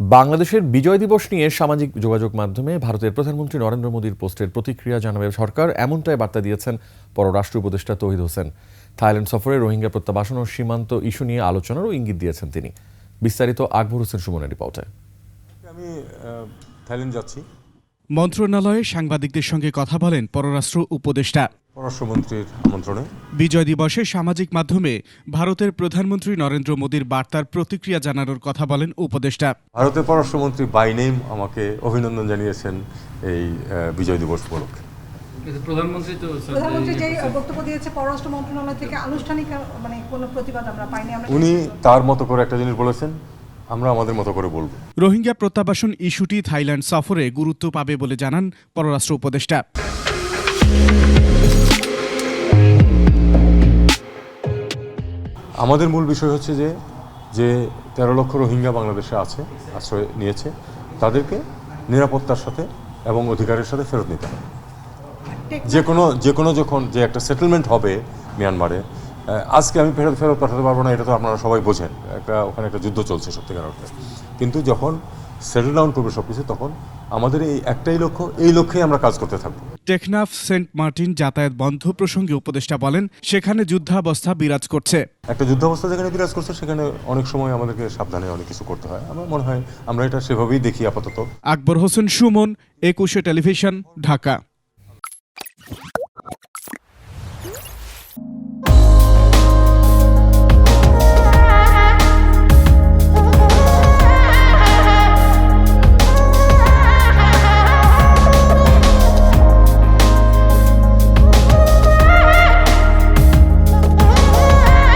বাংলাদেশের বিজয় দিবস নিয়ে সামাজিক যোগাযোগ মাধ্যমে ভারতের প্রধানমন্ত্রী নরেন্দ্র মোদীর পোস্টের প্রতিক্রিয়া জানাবে সরকার, এমনটাই বার্তা দিয়েছেন পররাষ্ট্র উপদেষ্টা তৌহিদ হোসেন। থাইল্যান্ড সফরে রোহিঙ্গা প্রত্যাবাসন ও সীমান্ত ইস্যু নিয়ে আলোচনারও ইঙ্গিত দিয়েছেন তিনি। বিস্তারিত আকবর হোসেন সুমনের রিপোর্টে। আমি থাইল্যান্ড যাচ্ছি। মন্ত্রণালয়ে সাংবাদিকদের সঙ্গে কথা বলেন পররাষ্ট্র উপদেষ্টা। পররাষ্ট্রমন্ত্রীর আমন্ত্রণে বিজয় দিবসে সামাজিক মাধ্যমে ভারতের প্রধানমন্ত্রী নরেন্দ্র মোদীর বার্তার প্রতিক্রিয়া জানানোর কথা বলেন উপদেষ্টা। ভারতের পররাষ্ট্রমন্ত্রী বাই নেম আমাকে অভিনন্দন জানিয়েছেন এই বিজয় দিবস উপলক্ষে। প্রধানমন্ত্রী যে বক্তব্য দিয়েছে পররাষ্ট্র মন্ত্রণালয় থেকে আনুষ্ঠানিক কোনো প্রতিবাদ আমরা পাইনি। উনি তার মতো করে একটা জিনিস বলেছেন, আমরা আমাদের মতো করে বলবো। রোহিঙ্গা প্রত্যাবাসন ইস্যুটি থাইল্যান্ড সফরে গুরুত্ব পাবে বলে জানান পররাষ্ট্র উপদেষ্টা। আমাদের মূল বিষয় হচ্ছে যে 13 লক্ষ রোহিঙ্গা বাংলাদেশে আছে, আশ্রয় নিয়েছে, তাদেরকে নিরাপত্তার সাথে এবং অধিকারের সাথে ফেরত নিতে হবে। যে কোনো যখন যে একটা সেটেলমেন্ট হবে মিয়ানমারে, আজকে আমি ফেরত পাঠাতে পারবো না, এটা তো আপনারা সবাই বোঝেন। ওখানে একটা যুদ্ধ চলছে সত্যিকার অর্থে। কিন্তু যখন সেটেল ডাউন করবে সবকিছু, তখন আমাদের এই একটাই লক্ষ্য, এই লক্ষ্যেই আমরা কাজ করতে থাকবো। টেকনাফ সেন্ট মার্টিন যাতায়াত বন্ধ প্রসঙ্গে উপদেষ্টা বলেন, সেখানে যুদ্ধাবস্থা বিরাজ করছে। একটা যুদ্ধাবস্থা যেখানে বিরাজ করছে, সেখানে অনেক সময় আমাদেরকে সাবধানে অনেক কিছু করতে হয়। আমার মনে হয় আমরা এটা সেভাবেই দেখি আপাতত। আকবর হোসেন সুমন, 21 টেলিভিশন, ঢাকা।